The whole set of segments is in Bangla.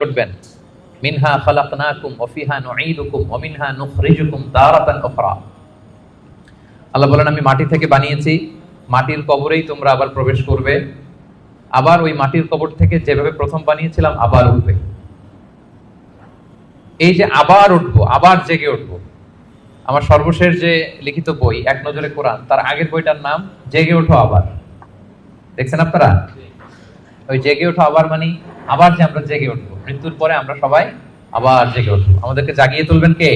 করবেন মিনহা খালাকনাকুম ওয়া ফিহা নুঈদুকুম ওয়া মিনহা নুখরিজুকুম তারাতান উখরা। আল্লাহ বলেন, আমি মাটি থেকে বানিয়েছি, মাটির কবরেই তোমরা আবার প্রবেশ করবে, আবার ওই মাটির কবর থেকে যেভাবে প্রথম বানিয়েছিলাম আবার উঠবে। এই যে আবার উঠবো, আবার জেগে উঠবো, আমার সর্বশেষ যে লিখিত বই এক নজরে কোরআন, তার আগের বইটার নাম জেগে ওঠো আবার। দেখছেন আপনারা? ওই জেগে ওঠো আবার মানে আবার যে আমরা জেগে উঠবো, মৃত্যুর পরে আমরা সবাই আবার জেগে উঠবো। আমাদেরকে জাগিয়ে তুলবেন কে?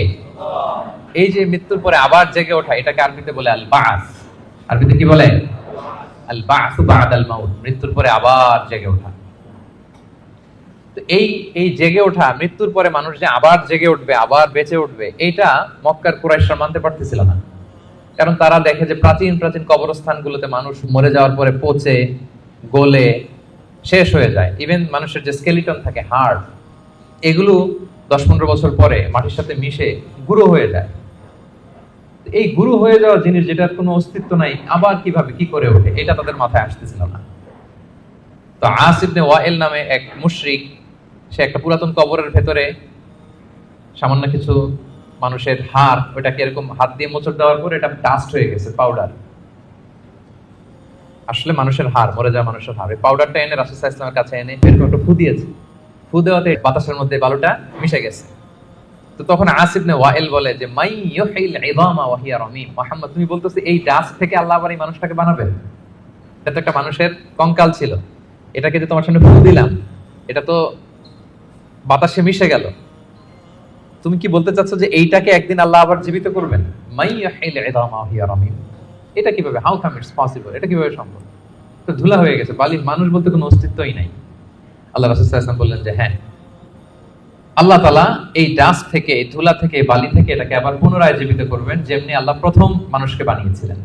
এই যে মৃত্যুর পরে আবার জেগে ওঠা, এটাকে আরবিতে বলে আল বাস। আরবিতে কি বলে? আল বাসু বাদাল মাউত, মৃত্যুর পরে আবার জেগে ওঠা। তো এই জেগে ওঠা, মৃত্যুর পরে মানুষ যে আবার জেগে উঠবে, আবার বেঁচে উঠবে, এইটা মক্কার কুরাইশরা মানতে পারতেছিল না। কারণ তারা দেখে যে প্রাচীন প্রাচীন কবরস্থানগুলোতে মানুষ মরে যাওয়ার পরে পচে গলে শেষ হয়ে যায়। ইভেন মানুষের যে স্কেলিটন থাকে, হাড়, এগুলো 10-15 বছর পরে মাটির সাথে মিশে গুঁড়ো হয়ে যায়। এই গুঁড়ো হয়ে যাওয়া জিনিস, যেটার কোনো অস্তিত্ব নাই, আবার কিভাবে কি করে ওঠে, এটা তাদের মাথায় আসতেছিল না। তো আস ইবনে ওয়াইল নামে এক মুশরিক, সে একটা পুরাতন কবরের ভেতরে সামান্য কিছু মানুষের হাড়, ওটাকে এরকম হাত দিয়ে মোচড় দেওয়ার পর এটা ডাস্ট হয়ে গেছে, পাউডার। আসলে মানুষের হাড়, মরে যাওয়া মানুষের হাড়, পাউডারটা এনে রাসূল সাল্লাল্লাহু আলাইহি ওয়াসাল্লামের কাছে এনে এরকম একটা ফু দিয়েছে। ফু দেওয়াতে বাতাসের মধ্যে বালুটা মিশে গেছে। তো তখন আস ইবনে ওয়াইল বলে যে মাই ইউহিল ইযামা ওয়া হিয়া রামীম, মুহাম্মদ তুমি বলতেছো এই ডাস্ট থেকে আল্লাহ আবার এই মানুষটাকে বানাবেন? এটা তো একটা মানুষের কঙ্কাল ছিল, এটাকে যে তোমার সামনে ফু দিলাম, এটা তো বাতাসে মিশে গেল। তুমি কি বলতে চাচ্ছ যে এইটাকে একদিন আল্লাহ আবার জীবিত করবেন? মাই ইউহিল ইযামা ওয়া হিয়া রামীম, এটা কিভাবে? How come it's possible? এটা কিভাবে সম্ভব? তো ধুলা হয়ে গেছে, বালি, মানুষ বলতে কোনো অস্তিত্বই নাই। আল্লাহ রাসূল সাল্লাল্লাহু আলাইহি ওয়াসাল্লাম বললেন যে হ্যাঁ, আল্লাহ তাআলা এই ডাস্ট থেকে, এই ধুলা থেকে, বালি থেকে এটাকে আবার পুনরায় জীবিত করবেন, যেমনি আল্লাহ প্রথম মানুষকে বানিয়েছিলেন।